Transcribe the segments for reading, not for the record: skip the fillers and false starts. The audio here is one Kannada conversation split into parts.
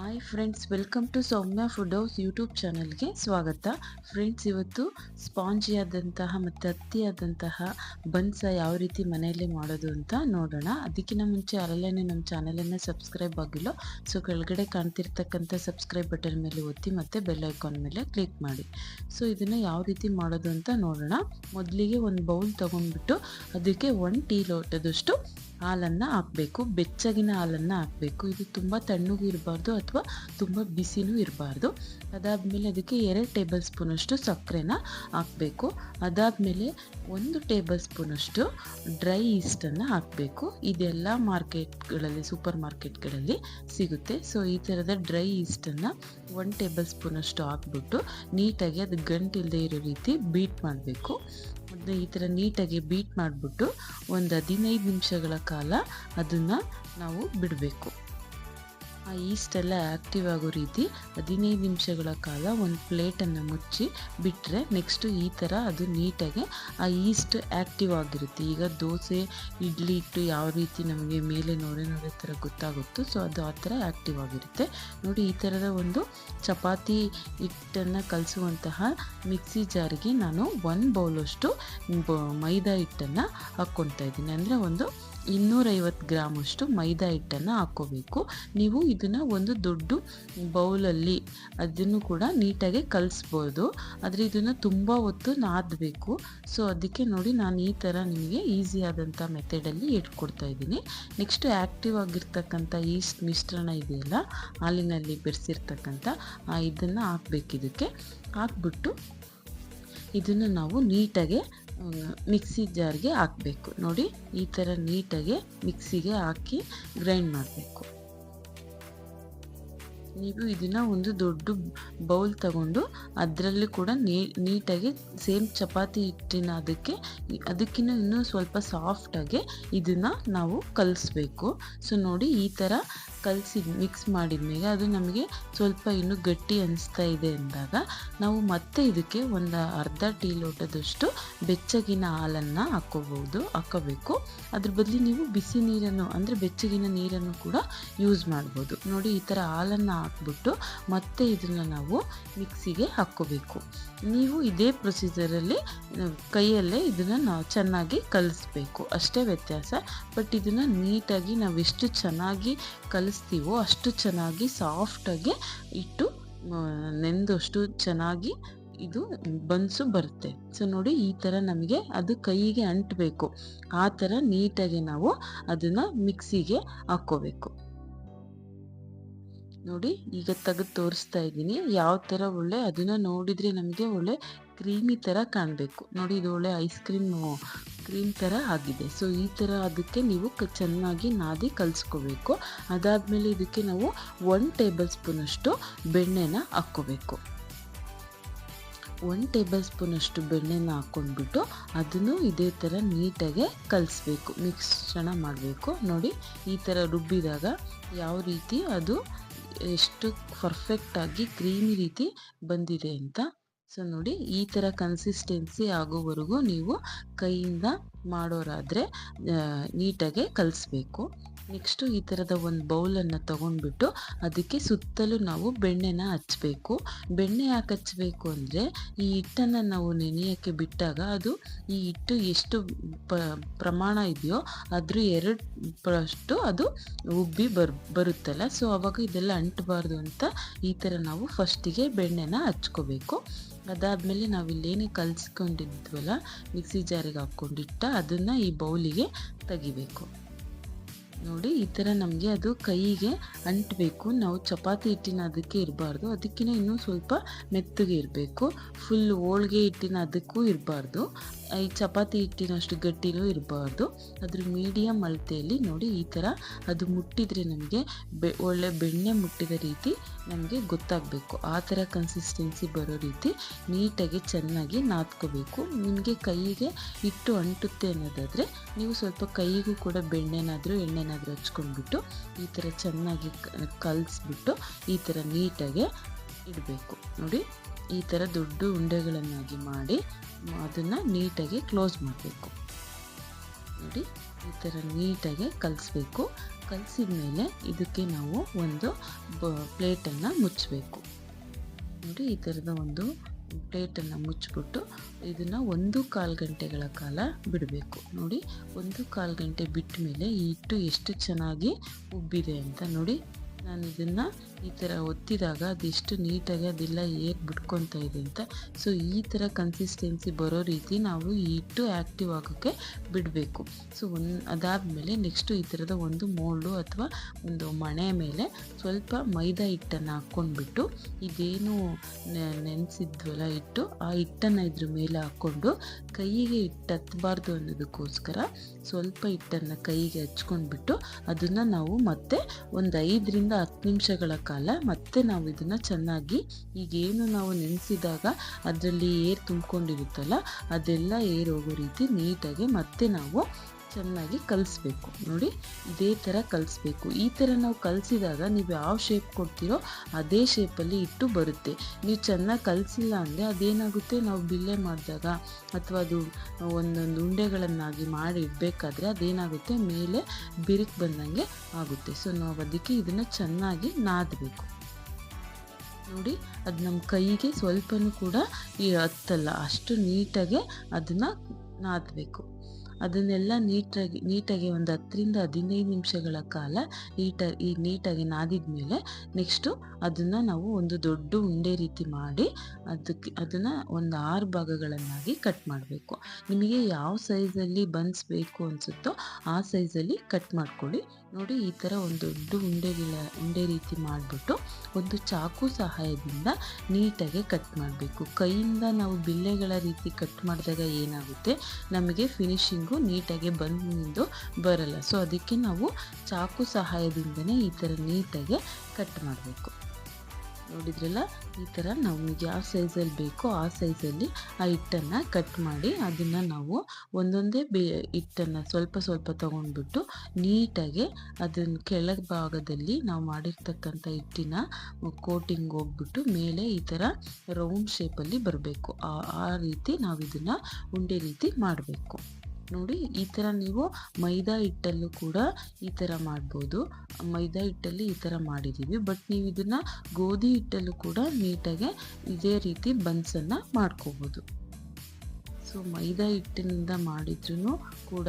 Hi friends, welcome to Soumya food house YouTube ಚಾನಲ್ಗೆ ಸ್ವಾಗತ. ಫ್ರೆಂಡ್ಸ್, ಇವತ್ತು ಸ್ಪಾಂಜಿಯಾದಂತಹ ಮತ್ತು ಹತ್ತಿಯಾದಂತಹ ಬನ್ಸ ಯಾವ ರೀತಿ ಮನೆಯಲ್ಲೇ ಮಾಡೋದು ಅಂತ ನೋಡೋಣ. ಅದಕ್ಕಿಂತ ಮುಂಚೆ ಯಾರೆಲ್ಲೇ ನಮ್ಮ ಚಾನಲನ್ನು ಸಬ್ಸ್ಕ್ರೈಬ್ ಆಗಿಲ್ಲ, ಸೊ ಕೆಳಗಡೆ ಕಾಣ್ತಿರ್ತಕ್ಕಂಥ ಸಬ್ಸ್ಕ್ರೈಬ್ ಬಟನ್ ಮೇಲೆ ಒತ್ತಿ ಮತ್ತು ಬೆಲ್ ಐಕಾನ್ ಮೇಲೆ ಕ್ಲಿಕ್ ಮಾಡಿ. ಸೊ ಇದನ್ನು ಯಾವ ರೀತಿ ಮಾಡೋದು ಅಂತ ನೋಡೋಣ. ಮೊದಲಿಗೆ ಒಂದು ಬೌಲ್ ತೊಗೊಂಡ್ಬಿಟ್ಟು ಅದಕ್ಕೆ 1 ಟೀ ಲೋಟದಷ್ಟು ಹಾಲನ್ನು ಹಾಕಬೇಕು. ಬೆಚ್ಚಗಿನ ಹಾಲನ್ನು ಹಾಕಬೇಕು. ಇದು ತುಂಬ ತಣ್ಣಗೂ ಇರಬಾರ್ದು ಅಥವಾ ತುಂಬ ಬಿಸಿನೂ ಇರಬಾರ್ದು. ಅದಾದಮೇಲೆ ಅದಕ್ಕೆ 2 ಟೇಬಲ್ ಸ್ಪೂನಷ್ಟು ಸಕ್ಕರೆನ ಹಾಕಬೇಕು. ಅದಾದಮೇಲೆ 1 ಟೇಬಲ್ ಸ್ಪೂನಷ್ಟು ಡ್ರೈ ಈಸ್ಟನ್ನು ಹಾಕಬೇಕು. ಇದೆಲ್ಲ ಮಾರ್ಕೆಟ್ಗಳಲ್ಲಿ, ಸೂಪರ್ ಮಾರ್ಕೆಟ್ಗಳಲ್ಲಿ ಸಿಗುತ್ತೆ. ಸೊ ಈ ಥರದ ಡ್ರೈ ಈಸ್ಟನ್ನು 1 ಟೇಬಲ್ ಸ್ಪೂನಷ್ಟು ಹಾಕ್ಬಿಟ್ಟು ನೀಟಾಗಿ ಅದು ಗಂಟಿಲ್ಲದೆ ಇರೋ ರೀತಿ ಬೀಟ್ ಮಾಡಬೇಕು. ಮತ್ತು ಈ ಥರ ನೀಟಾಗಿ ಬೀಟ್ ಮಾಡಿಬಿಟ್ಟು ಒಂದು 15 ನಿಮಿಷಗಳ ಕಾಲ ಅದನ್ನು ನಾವು ಬಿಡಬೇಕು. ಆ ಈಸ್ಟೆಲ್ಲ ಆ್ಯಕ್ಟಿವ್ ಆಗೋ ರೀತಿ 15 ನಿಮಿಷಗಳ ಕಾಲ ಒಂದು ಪ್ಲೇಟನ್ನು ಮುಚ್ಚಿ ಬಿಟ್ಟರೆ ನೆಕ್ಸ್ಟು ಈ ಥರ ಅದು ನೀಟಾಗಿ ಆ ಈಸ್ಟ್ ಆ್ಯಕ್ಟಿವ್ ಆಗಿರುತ್ತೆ. ಈಗ ದೋಸೆ, ಇಡ್ಲಿ ಹಿಟ್ಟು ಯಾವ ರೀತಿ ನಮಗೆ ಮೇಲೆ ನೋಡೆ ಥರ ಗೊತ್ತಾಗುತ್ತೋ, ಸೊ ಅದು ಆ ಥರ ಆ್ಯಕ್ಟಿವ್ ಆಗಿರುತ್ತೆ. ನೋಡಿ, ಈ ಥರದ ಒಂದು ಚಪಾತಿ ಹಿಟ್ಟನ್ನು ಕಲಿಸುವಂತಹ ಮಿಕ್ಸಿ ಜಾರಿಗೆ ನಾನು 1 ಬೌಲಷ್ಟು ಮೈದಾ ಹಿಟ್ಟನ್ನು ಹಾಕ್ಕೊಳ್ತಾ ಇದ್ದೀನಿ. ಅಂದರೆ ಒಂದು 250 ಗ್ರಾಮಷ್ಟು ಮೈದಾ ಹಿಟ್ಟನ್ನು ಹಾಕ್ಕೋಬೇಕು. ನೀವು ಇದನ್ನು ಒಂದು ದೊಡ್ಡ ಬೌಲಲ್ಲಿ ಅದನ್ನು ಕೂಡ ನೀಟಾಗಿ ಕಲಿಸ್ಬೋದು, ಆದರೆ ಇದನ್ನು ತುಂಬ ಹೊತ್ತು ನಾದಬೇಕು. ಸೊ ಅದಕ್ಕೆ ನೋಡಿ, ನಾನು ಈ ಥರ ನಿಮಗೆ ಈಸಿ ಆದಂಥ ಮೆಥಡಲ್ಲಿ ಇಟ್ಕೊಡ್ತಾ ಇದ್ದೀನಿ. ನೆಕ್ಸ್ಟು ಆ್ಯಕ್ಟಿವ್ ಆಗಿರ್ತಕ್ಕಂಥ ಈಸ್ಟ್ ಮಿಶ್ರಣ ಇದೆಯಲ್ಲ, ಹಾಲಿನಲ್ಲಿ ಬೆರೆಸಿರ್ತಕ್ಕಂಥ ಇದನ್ನು ಹಾಕಬೇಕು. ಇದಕ್ಕೆ ಹಾಕ್ಬಿಟ್ಟು ಇದನ್ನು ನಾವು ನೀಟಾಗಿ ಮಿಕ್ಸಿ ಜಾರ್ಗೆ ಹಾಕಬೇಕು. ನೋಡಿ, ಈ ಥರ ನೀಟಾಗಿ ಮಿಕ್ಸಿಗೆ ಹಾಕಿ ಗ್ರೈಂಡ್ ಮಾಡಬೇಕು. ನೀವು ಇದನ್ನು ಒಂದು ದೊಡ್ಡ ಬೌಲ್ ತಗೊಂಡು ಅದರಲ್ಲಿ ಕೂಡ ನೀಟಾಗಿ ಸೇಮ್ ಚಪಾತಿ ಹಿಟ್ಟಿನ ಅದಕ್ಕಿಂತ ಇನ್ನೂ ಸ್ವಲ್ಪ ಸಾಫ್ಟಾಗಿ ಇದನ್ನು ನಾವು ಕಲಿಸ್ಬೇಕು. ಸೊ ನೋಡಿ, ಈ ಥರ ಕಲಸಿ ಮಿಕ್ಸ್ ಮಾಡಿದ ಮೇಲೆ ಅದು ನಮಗೆ ಸ್ವಲ್ಪ ಇನ್ನೂ ಗಟ್ಟಿ ಅನಿಸ್ತಾ ಇದೆ ಅಂದಾಗ ನಾವು ಮತ್ತೆ ಇದಕ್ಕೆ ಒಂದು ಅರ್ಧ ಟೀ ಲೋಟದಷ್ಟು ಬೆಚ್ಚಗಿನ ಹಾಲನ್ನು ಹಾಕೋಬೇಕು. ಅದ್ರ ಬದಲು ನೀವು ಬಿಸಿ ನೀರನ್ನು, ಅಂದರೆ ಬೆಚ್ಚಗಿನ ನೀರನ್ನು ಕೂಡ ಯೂಸ್ ಮಾಡ್ಬೋದು. ನೋಡಿ, ಈ ಥರ ಹಾಲನ್ನು ಹಾಕ್ಬಿಟ್ಟು ಮತ್ತೆ ಇದನ್ನು ನಾವು ಮಿಕ್ಸಿಗೆ ಹಾಕ್ಕೋಬೇಕು. ನೀವು ಇದೇ ಪ್ರೊಸೀಜರಲ್ಲಿ ಕೈಯಲ್ಲೇ ಇದನ್ನು ನಾವು ಚೆನ್ನಾಗಿ ಕಲಿಸ್ಬೇಕು, ಅಷ್ಟೇ ವ್ಯತ್ಯಾಸ. ಬಟ್ ಇದನ್ನು ನೀಟಾಗಿ ನಾವು ಎಷ್ಟು ಚೆನ್ನಾಗಿ ಕಲಿಸ್ತೀವೋ ಅಷ್ಟು ಚೆನ್ನಾಗಿ ಸಾಫ್ಟಾಗಿ ಇಟ್ಟು ನೆಂದಷ್ಟು ಚೆನ್ನಾಗಿ ಇದು ಬನ್ಸು ಬರುತ್ತೆ. ಸೊ ನೋಡಿ, ಈ ಥರ ನಮಗೆ ಅದು ಕೈಗೆ ಅಂಟಬೇಕು. ಆ ಥರ ನೀಟಾಗಿ ನಾವು ಅದನ್ನು ಮಿಕ್ಸಿಗೆ ಹಾಕ್ಕೋಬೇಕು. ನೋಡಿ, ಈಗ ತೆಗೆದು ತೋರಿಸ್ತಾ ಇದ್ದೀನಿ ಯಾವ ಥರ ಒಳ್ಳೆ ಅದನ್ನು ನೋಡಿದರೆ ನಮಗೆ ಒಳ್ಳೆ ಕ್ರೀಮಿ ಥರ ಕಾಣಬೇಕು. ನೋಡಿ, ಇದು ಒಳ್ಳೆ ಐಸ್ ಕ್ರೀಮ್ ಥರ ಆಗಿದೆ. ಸೊ ಈ ಥರ ಅದಕ್ಕೆ ನೀವು ಚೆನ್ನಾಗಿ ನಾದಿ ಕಲಿಸ್ಕೋಬೇಕು. ಅದಾದಮೇಲೆ ಇದಕ್ಕೆ ನಾವು 1 ಟೇಬಲ್ ಸ್ಪೂನಷ್ಟು ಬೆಣ್ಣೆನ ಹಾಕ್ಕೋಬೇಕು. 1 ಟೇಬಲ್ ಸ್ಪೂನಷ್ಟು ಬೆಣ್ಣೆನ ಹಾಕ್ಕೊಂಡ್ಬಿಟ್ಟು ಅದನ್ನು ಇದೇ ಥರ ನೀಟಾಗಿ ಕಲಿಸ್ಬೇಕು, ಮಿಶ್ರಣ ಮಾಡಬೇಕು. ನೋಡಿ, ಈ ಥರ ರುಬ್ಬಿದಾಗ ಯಾವ ರೀತಿ ಅದು ಎಷ್ಟು ಪರ್ಫೆಕ್ಟಾಗಿ ಕ್ರೀಮಿ ರೀತಿ ಬಂದಿದೆ ಅಂತ. ಸೊ ನೋಡಿ, ಈ ಥರ ಕನ್ಸಿಸ್ಟೆನ್ಸಿ ಆಗೋವರೆಗೂ ನೀವು ಕೈಯಿಂದ ಮಾಡೋರಾದರೆ ನೀಟಾಗೆ ಕಲಿಸ್ಬೇಕು. ನೆಕ್ಸ್ಟು ಈ ಥರದ ಒಂದು ಬೌಲನ್ನು ತೊಗೊಂಡ್ಬಿಟ್ಟು ಅದಕ್ಕೆ ಸುತ್ತಲೂ ನಾವು ಬೆಣ್ಣೆನ ಹಚ್ಚಬೇಕು. ಬೆಣ್ಣೆ ಯಾಕೆ ಹಚ್ಚಬೇಕು ಅಂದರೆ, ಈ ಹಿಟ್ಟನ್ನು ನಾವು ನೆನೆಯೋಕ್ಕೆ ಬಿಟ್ಟಾಗ ಅದು ಈ ಹಿಟ್ಟು ಎಷ್ಟು ಪ್ರಮಾಣ ಇದೆಯೋ ಅದ್ರ 2 ಅದು ಉಬ್ಬಿ ಬರುತ್ತಲ್ಲ. ಸೊ ಆವಾಗ ಇದೆಲ್ಲ ಅಂಟಬಾರ್ದು ಅಂತ ಈ ಥರ ನಾವು ಫಸ್ಟಿಗೆ ಬೆಣ್ಣೆನ ಹಚ್ಕೋಬೇಕು. ಅದಾದಮೇಲೆ ನಾವಿಲ್ಲೇನೇ ಕಲಿಸ್ಕೊಂಡಿದ್ವಲ್ಲ ಮಿಕ್ಸಿ ಜಾರಿಗೆ ಹಾಕ್ಕೊಂಡಿಟ್ಟ ಅದನ್ನು ಈ ಬೌಲಿಗೆ ತೆಗಿಬೇಕು. ನೋಡಿ, ಈ ಥರ ನಮಗೆ ಅದು ಕೈಗೆ ಅಂಟಬೇಕು. ನಾವು ಚಪಾತಿ ಹಿಟ್ಟಿನ ಅದಕ್ಕೆ ಇರಬಾರ್ದು, ಅದಕ್ಕಿಂತ ಇನ್ನೂ ಸ್ವಲ್ಪ ಮೆತ್ತಗೆ ಇರಬೇಕು. ಫುಲ್ ಹೋಳಿಗೆ ಹಿಟ್ಟಿನ ಅದಕ್ಕೂ ಇರಬಾರ್ದು, ಈ ಚಪಾತಿ ಹಿಟ್ಟಿನಷ್ಟು ಗಟ್ಟಿನೂ ಇರಬಾರ್ದು. ಅದ್ರ ಮೀಡಿಯಮ್ ಅಳತೆಯಲ್ಲಿ ನೋಡಿ, ಈ ಥರ ಅದು ಮುಟ್ಟಿದರೆ ನಮಗೆ ಒಳ್ಳೆ ಬೆಣ್ಣೆ ಮುಟ್ಟಿದ ರೀತಿ ನಮಗೆ ಗೊತ್ತಾಗಬೇಕು. ಆ ಥರ ಕನ್ಸಿಸ್ಟೆನ್ಸಿ ಬರೋ ರೀತಿ ನೀಟಾಗಿ ಚೆನ್ನಾಗಿ ನಾದ್ಕೋಬೇಕು. ನಿಮಗೆ ಕೈಗೆ ಹಿಟ್ಟು ಅಂಟುತ್ತೆ ಅನ್ನೋದಾದರೆ ನೀವು ಸ್ವಲ್ಪ ಕೈಗೂ ಕೂಡ ಬೆಣ್ಣೆನಾದರೂ ಎಣ್ಣೆನಾದರೂ ಹಚ್ಕೊಂಡ್ಬಿಟ್ಟು ಈ ಥರ ಚೆನ್ನಾಗಿ ಕಲಿಸ್ಬಿಟ್ಟು ಈ ಥರ ನೀಟಾಗಿ ಇಡಬೇಕು. ನೋಡಿ, ಈ ಥರ ದೊಡ್ಡ ಉಂಡೆಗಳನ್ನಾಗಿ ಮಾಡಿ ಅದನ್ನು ನೀಟಾಗಿ ಕ್ಲೋಸ್ ಮಾಡಬೇಕು. ನೋಡಿ, ಈ ಥರ ನೀಟಾಗಿ ಕಲಿಸ್ಬೇಕು. ಕಲಿಸಿದ ಮೇಲೆ ಇದಕ್ಕೆ ನಾವು ಒಂದು ಪ್ಲೇಟನ್ನು ಮುಚ್ಚಬೇಕು. ನೋಡಿ ಈ ಥರದ ಒಂದು ಪ್ಲೇಟನ್ನು ಮುಚ್ಚಿಬಿಟ್ಟು ಇದನ್ನು 1-1/4 ಗಂಟೆಗಳ ಕಾಲ ಬಿಡಬೇಕು. ನೋಡಿ 1-1/4 ಗಂಟೆ ಬಿಟ್ಟ ಮೇಲೆ ಈ ಹಿಟ್ಟು ಎಷ್ಟು ಚೆನ್ನಾಗಿ ಉಬ್ಬಿದೆ ಅಂತ ನೋಡಿ. ನಾನು ಇದನ್ನು ಈ ಥರ ಒತ್ತಿದಾಗ ಅದೆಷ್ಟು ನೀಟಾಗಿ ಅದೆಲ್ಲ ಏರ್ ಬಿಟ್ಕೊತಾ ಇದೆ ಅಂತ. ಸೊ ಈ ಥರ ಕನ್ಸಿಸ್ಟೆನ್ಸಿ ಬರೋ ರೀತಿ ನಾವು ಈ ಹಿಟ್ಟು ಆ್ಯಕ್ಟಿವ್ ಆಗೋಕ್ಕೆ ಬಿಡಬೇಕು. ಸೊ ಅದಾದಮೇಲೆ ನೆಕ್ಸ್ಟು ಈ ಥರದ ಒಂದು ಮೋಲ್ಡು ಅಥವಾ ಒಂದು ಮಣೆ ಮೇಲೆ ಸ್ವಲ್ಪ ಮೈದಾ ಹಿಟ್ಟನ್ನು ಹಾಕ್ಕೊಂಡ್ಬಿಟ್ಟು ಇದೇನು ನೆನೆಸಿದ್ವಲ್ಲ ಹಿಟ್ಟು, ಆ ಹಿಟ್ಟನ್ನು ಇದ್ರ ಮೇಲೆ ಹಾಕ್ಕೊಂಡು ಕೈಗೆ ಹಿಟ್ಟು ಹತ್ತಬಾರ್ದು ಅನ್ನೋದಕ್ಕೋಸ್ಕರ ಸ್ವಲ್ಪ ಹಿಟ್ಟನ್ನು ಕೈಗೆ ಹಚ್ಕೊಂಡ್ಬಿಟ್ಟು ಅದನ್ನು ನಾವು ಮತ್ತೆ ಒಂದು 5ರಿಂದ 10 ನಿಮಿಷಗಳ ಕಾಲ ಮತ್ತೆ ನಾವು ಇದನ್ನು ಚೆನ್ನಾಗಿ, ಈಗೇನು ನಾವು ನೆನೆಸಿದಾಗ ಅದರಲ್ಲಿ ಏರ್ ತುಂಬಿಕೊಂಡಿರುತ್ತಲ್ಲ ಅದೆಲ್ಲ ಏರ್ ಹೋಗೋ ರೀತಿ ನೀಟಾಗಿ ಮತ್ತೆ ನಾವು ಚೆನ್ನಾಗಿ ಕಲಿಸ್ಬೇಕು. ನೋಡಿ ಇದೇ ಥರ ಕಲಿಸ್ಬೇಕು. ಈ ಥರ ನಾವು ಕಲಿಸಿದಾಗ ನೀವು ಯಾವ ಶೇಪ್ ಕೊಡ್ತೀರೋ ಅದೇ ಶೇಪಲ್ಲಿ ಹಿಟ್ಟು ಬರುತ್ತೆ. ನೀವು ಚೆನ್ನಾಗಿ ಕಲಿಸಿಲ್ಲ ಅಂದರೆ ಅದೇನಾಗುತ್ತೆ, ನಾವು ಬಿಲ್ಲೆ ಮಾಡಿದಾಗ ಅಥವಾ ಅದು ಒಂದೊಂದು ಉಂಡೆಗಳನ್ನಾಗಿ ಮಾಡಿ ಇಡಬೇಕಾದ್ರೆ ಅದೇನಾಗುತ್ತೆ, ಮೇಲೆ ಬಿರುಕು ಬಂದಂಗೆ ಆಗುತ್ತೆ. ಸೊ ನಾವು ಅದಕ್ಕೆ ಇದನ್ನು ಚೆನ್ನಾಗಿ ನಾದಬೇಕು. ನೋಡಿ ಅದು ನಮ್ಮ ಕೈಗೆ ಸ್ವಲ್ಪನೂ ಕೂಡ ಹತ್ತಲ್ಲ, ಅಷ್ಟು ನೀಟಾಗೆ ಅದನ್ನು ನಾದಬೇಕು. ಅದನ್ನೆಲ್ಲ ನೀಟಾಗಿ ಒಂದು 10ರಿಂದ 15 ನಿಮಿಷಗಳ ಕಾಲ ನೀಟಾಗಿ ನಾದಿದ ಮೇಲೆ ನೆಕ್ಸ್ಟು ಅದನ್ನು ನಾವು ಒಂದು ದೊಡ್ಡ ಉಂಡೆ ರೀತಿ ಮಾಡಿ ಅದನ್ನು ಒಂದು 6 ಭಾಗಗಳನ್ನಾಗಿ ಕಟ್ ಮಾಡಬೇಕು. ನಿಮಗೆ ಯಾವ ಸೈಜಲ್ಲಿ ಬನ್ಸ್ ಬೇಕು ಅನಿಸುತ್ತೋ ಆ ಸೈಜಲ್ಲಿ ಕಟ್ ಮಾಡ್ಕೊಳ್ಳಿ. ನೋಡಿ ಈ ಥರ ಒಂದು ದೊಡ್ಡ ಉಂಡೆ ರೀತಿ ಮಾಡಿಬಿಟ್ಟು ಒಂದು ಚಾಕು ಸಹಾಯದಿಂದ ನೀಟಾಗಿ ಕಟ್ ಮಾಡಬೇಕು. ಕೈಯಿಂದ ನಾವು ಬಿಲ್ಲೆಗಳ ರೀತಿ ಕಟ್ ಮಾಡಿದಾಗ ಏನಾಗುತ್ತೆ, ನಮಗೆ ಫಿನಿಶಿಂಗು ನೀಟಾಗಿ ಬಂದು ಬರಲ್ಲ. ಸೊ ಅದಕ್ಕೆ ನಾವು ಚಾಕು ಸಹಾಯದಿಂದನೇ ಈ ಥರ ನೀಟಾಗಿ ಕಟ್ ಮಾಡಬೇಕು. ನೋಡಿದ್ರಲ್ಲ, ಈ ಥರ ನಮಗೆ ಯಾವ ಸೈಜಲ್ಲಿ ಬೇಕೋ ಆ ಸೈಜಲ್ಲಿ ಆ ಹಿಟ್ಟನ್ನು ಕಟ್ ಮಾಡಿ ಅದನ್ನು ನಾವು ಒಂದೊಂದೇ ಹಿಟ್ಟನ್ನು ಸ್ವಲ್ಪ ತೊಗೊಂಡ್ಬಿಟ್ಟು ನೀಟಾಗಿ ಅದನ್ನು ಕೆಳಗೆ ಭಾಗದಲ್ಲಿ ನಾವು ಮಾಡಿರ್ತಕ್ಕಂಥ ಹಿಟ್ಟಿನ ಕೋಟಿಂಗ್ ಹೋಗ್ಬಿಟ್ಟು ಮೇಲೆ ಈ ಥರ ರೌಂಡ್ ಶೇಪಲ್ಲಿ ಬರಬೇಕು. ಆ ರೀತಿ ನಾವು ಇದನ್ನು ಉಂಡೆ ರೀತಿ ಮಾಡಬೇಕು. ನೋಡಿ ಈ ಥರ ನೀವು ಮೈದಾ ಹಿಟ್ಟಲ್ಲೂ ಕೂಡ ಈ ಥರ ಮಾಡ್ಬೋದು. ಮೈದಾ ಹಿಟ್ಟಲ್ಲಿ ಈ ಥರ ಮಾಡಿದ್ದೀವಿ, ಬಟ್ ನೀವು ಇದನ್ನು ಗೋಧಿ ಹಿಟ್ಟಲ್ಲೂ ಕೂಡ ನೀಟಾಗಿ ಇದೇ ರೀತಿ ಬನ್ಸನ್ನು ಮಾಡ್ಕೋಬೋದು. ಸೊ ಮೈದಾ ಹಿಟ್ಟಿನಿಂದ ಮಾಡಿದ್ರೂ ಕೂಡ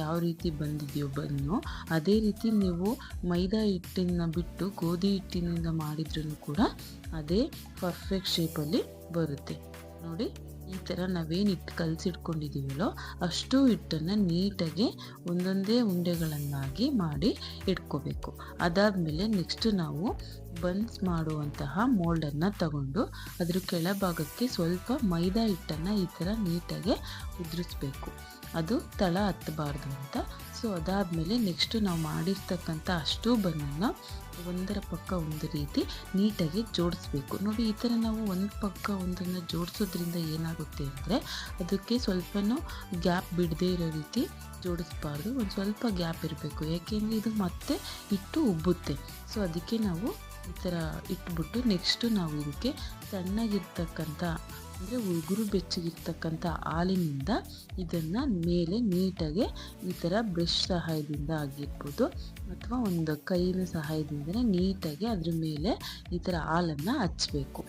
ಯಾವ ರೀತಿ ಬಂದಿದೆಯೋ ಬನ್ನು, ಅದೇ ರೀತಿ ನೀವು ಮೈದಾ ಹಿಟ್ಟನ್ನು ಬಿಟ್ಟು ಗೋಧಿ ಹಿಟ್ಟಿನಿಂದ ಮಾಡಿದ್ರೂ ಕೂಡ ಅದೇ ಪರ್ಫೆಕ್ಟ್ ಶೇಪಲ್ಲಿ ಬರುತ್ತೆ. ನೋಡಿ ಈ ಥರ ನಾವೇನು ಹಿಟ್ಟು ಕಲಸಿಟ್ಕೊಂಡಿದ್ದೀವಲ್ಲೋ ಅಷ್ಟು ಹಿಟ್ಟನ್ನು ನೀಟಾಗಿ ಒಂದೊಂದೇ ಉಂಡೆಗಳನ್ನಾಗಿ ಮಾಡಿ ಇಟ್ಕೋಬೇಕು. ಅದಾದಮೇಲೆ ನೆಕ್ಸ್ಟು ನಾವು ಬನ್ಸ್ ಮಾಡುವಂತಹ ಮೋಲ್ಡನ್ನು ತಗೊಂಡು ಅದ್ರ ಕೆಳಭಾಗಕ್ಕೆ ಸ್ವಲ್ಪ ಮೈದಾ ಹಿಟ್ಟನ್ನು ಈ ಥರ ನೀಟಾಗಿ ಉದುರಿಸ್ಬೇಕು, ಅದು ತಳ ಹತ್ತಬಾರ್ದು ಅಂತ. ಸೊ ಅದಾದಮೇಲೆ ನೆಕ್ಸ್ಟು ನಾವು ಮಾಡಿರ್ತಕ್ಕಂಥ ಅಷ್ಟು ಬನ್ನನ್ನು ಒಂದರ ಪಕ್ಕ ಒಂದು ರೀತಿ ನೀಟಾಗಿ ಜೋಡಿಸ್ಬೇಕು. ನೋಡಿ ಈ ಥರ ನಾವು ಒಂದು ಪಕ್ಕ ಒಂದನ್ನು ಜೋಡಿಸೋದ್ರಿಂದ ಏನಾಗುತ್ತೆ ಅಂದರೆ ಅದಕ್ಕೆ ಸ್ವಲ್ಪನೂ ಗ್ಯಾಪ್ ಬಿಡದೇ ಇರೋ ರೀತಿ ಜೋಡಿಸ್ಬಾರ್ದು, ಒಂದು ಸ್ವಲ್ಪ ಗ್ಯಾಪ್ ಇರಬೇಕು. ಯಾಕೆಂದರೆ ಇದು ಮತ್ತೆ ಹಿಟ್ಟು ಉಬ್ಬುತ್ತೆ. ಸೊ ಅದಕ್ಕೆ ನಾವು ಈ ಥರ ಇಟ್ಬಿಟ್ಟು ನೆಕ್ಸ್ಟು ನಾವು ಇದಕ್ಕೆ ಸಣ್ಣಗಿರ್ತಕ್ಕಂಥ ಅಂದರೆ ಉಗುರು ಬೆಚ್ಚಗಿರ್ತಕ್ಕಂಥ ಹಾಲಿನಿಂದ ಇದನ್ನು ಮೇಲೆ ನೀಟಾಗಿ ಈ ಥರ ಬ್ರಷ್ ಸಹಾಯದಿಂದ ಆಗಿರ್ಬೋದು ಅಥವಾ ಒಂದು ಕೈನ ಸಹಾಯದಿಂದನೇ ನೀಟಾಗಿ ಅದ್ರ ಮೇಲೆ ಈ ಥರ ಹಾಲನ್ನು ಹಚ್ಚಬೇಕು.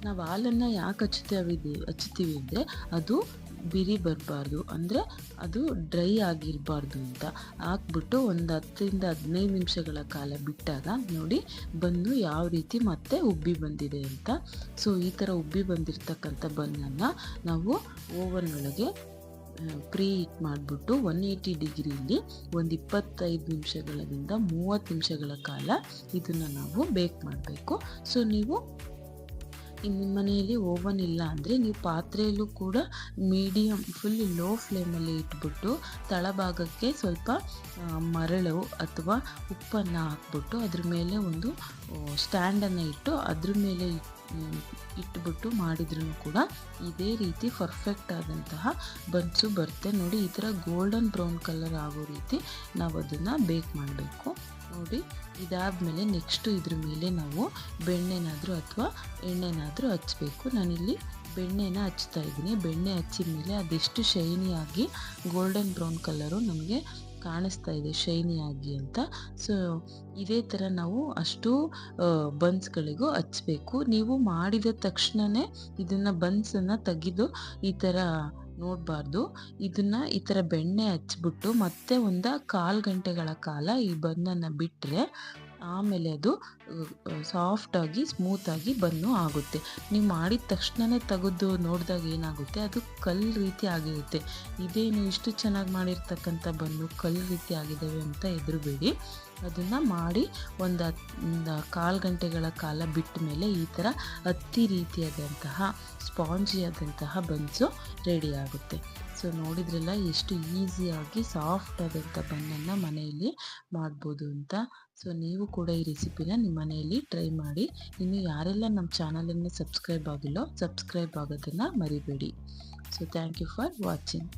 ನಾವು ಹಾಲನ್ನು ಯಾಕೆ ಹಚ್ತೀವಿ ಅಂದರೆ ಅದು ಬಿರಿ ಬರಬಾರ್ದು, ಅಂದರೆ ಅದು ಡ್ರೈ ಆಗಿರಬಾರ್ದು ಅಂತ ಹಾಕ್ಬಿಟ್ಟು ಒಂದು 10ರಿಂದ 15 ನಿಮಿಷಗಳ ಕಾಲ ಬಿಟ್ಟಾಗ ನೋಡಿ ಬನ್ನು ಯಾವ ರೀತಿ ಮತ್ತೆ ಉಬ್ಬಿ ಬಂದಿದೆ ಅಂತ. ಸೊ ಈ ಥರ ಉಬ್ಬಿ ಬಂದಿರತಕ್ಕಂಥ ಬನ್ನನ್ನು ನಾವು ಓವನ್ ಒಳಗೆ ಪ್ರೀ ಹೀಟ್ ಮಾಡಿಬಿಟ್ಟು 180 ಡಿಗ್ರಿಯಲ್ಲಿ ಒಂದು 25 ನಿಮಿಷಗಳಿಂದ 30 ನಿಮಿಷಗಳ ಕಾಲ ಇದನ್ನು ನಾವು ಬೇಕ್ ಮಾಡಬೇಕು. ಸೊ ನೀವು ನಿಮ್ಮ ಮನೆಯಲ್ಲಿ ಓವನ್ ಇಲ್ಲ ಅಂದರೆ ನೀವು ಪಾತ್ರೆಯಲ್ಲೂ ಕೂಡ ಮೀಡಿಯಮ್ ಫುಲ್ ಲೋ ಫ್ಲೇಮಲ್ಲಿ ಇಟ್ಬಿಟ್ಟು ತಳಭಾಗಕ್ಕೆ ಸ್ವಲ್ಪ ಮರಳು ಅಥವಾ ಉಪ್ಪನ್ನು ಹಾಕ್ಬಿಟ್ಟು ಅದ್ರ ಮೇಲೆ ಒಂದು ಸ್ಟ್ಯಾಂಡನ್ನು ಇಟ್ಟು ಅದ್ರ ಮೇಲೆ ಇಟ್ಬಿಟ್ಟು ಮಾಡಿದ್ರೂ ಕೂಡ ಇದೇ ರೀತಿ ಪರ್ಫೆಕ್ಟ್ ಆದಂತಹ ಬನ್ಸು ಬರುತ್ತೆ. ನೋಡಿ ಈ ಥರ ಗೋಲ್ಡನ್ ಬ್ರೌನ್ ಕಲರ್ ಆಗೋ ರೀತಿ ನಾವು ಅದನ್ನು ಬೇಕ್ ಮಾಡಬೇಕು. ನೋಡಿ ಇದಾದಮೇಲೆ ನೆಕ್ಸ್ಟು ಇದ್ರ ಮೇಲೆ ನಾವು ಬೆಣ್ಣೆನಾದರೂ ಅಥವಾ ಎಣ್ಣೆನಾದರೂ ಹಚ್ಚಬೇಕು. ನಾನಿಲ್ಲಿ ಬೆಣ್ಣೆನ ಹಚ್ತಾ ಇದ್ದೀನಿ. ಬೆಣ್ಣೆ ಹಚ್ಚಿದ ಮೇಲೆ ಅದೆಷ್ಟು ಶೈನಿಯಾಗಿ ಗೋಲ್ಡನ್ ಬ್ರೌನ್ ಕಲರು ನಮಗೆ ಕಾಣಿಸ್ತಾ ಇದೆ ಶೈನಿಯಾಗಿ ಅಂತ. ಸೊ ಇದೇ ಥರ ನಾವು ಅಷ್ಟು ಬನ್ಸ್ಗಳಿಗೂ ಹಚ್ಬೇಕು. ನೀವು ಮಾಡಿದ ತಕ್ಷಣವೇ ಇದನ್ನು ಬನ್ಸನ್ನು ತೆಗೆದು ಈ ಥರ ನೋಡಬಾರ್ದು. ಇದನ್ನು ಈ ಥರ ಬೆಣ್ಣೆ ಹಚ್ಬಿಟ್ಟು ಮತ್ತೆ ಒಂದು 1/4 ಗಂಟೆಗಳ ಕಾಲ ಈ ಬನ್ನನ್ನು ಬಿಟ್ಟರೆ ಆಮೇಲೆ ಅದು ಸಾಫ್ಟಾಗಿ ಸ್ಮೂತಾಗಿ ಬನ್ನು ಆಗುತ್ತೆ. ನೀವು ಮಾಡಿದ ತಕ್ಷಣವೇ ತೆಗೆದು ನೋಡಿದಾಗ ಏನಾಗುತ್ತೆ, ಅದು ಕಲ್ಲು ರೀತಿ ಆಗಿರುತ್ತೆ. ಇದೇನು ಇಷ್ಟು ಚೆನ್ನಾಗಿ ಮಾಡಿರ್ತಕ್ಕಂಥ ಬನ್ನು ಕಲ್ಲು ರೀತಿ ಆಗಿದ್ದಾವೆ ಅಂತ ಹೆದರಬೇಡಿ. ಅದನ್ನು ಮಾಡಿ ಒಂದು 1/4 ಗಂಟೆಗಳ ಕಾಲ ಬಿಟ್ಟ ಮೇಲೆ ಈ ಥರ ಹತ್ತಿ ರೀತಿಯಾದಂತಹ ಸ್ಪಾಂಜಿಯಾದಂತಹ ಬನ್ಸು ರೆಡಿ ಆಗುತ್ತೆ. ಸೊ ನೋಡಿದ್ರಲ್ಲ ಎಷ್ಟು ಈಸಿಯಾಗಿ ಸಾಫ್ಟ್ ಆದಂಥ ಬನ್ನನ್ನು ಮನೆಯಲ್ಲಿ ಮಾಡ್ಬೋದು ಅಂತ. ಸೊ ನೀವು ಕೂಡ ಈ ರೆಸಿಪಿನ ನಿಮ್ಮ ಮನೆಯಲ್ಲಿ ಟ್ರೈ ಮಾಡಿ. ಇನ್ನು ಯಾರೆಲ್ಲ ನಮ್ಮ ಚಾನಲನ್ನು ಸಬ್ಸ್ಕ್ರೈಬ್ ಆಗಿಲ್ಲೋ ಸಬ್ಸ್ಕ್ರೈಬ್ ಆಗೋದನ್ನು ಮರಿಬೇಡಿ. So thank you for watching.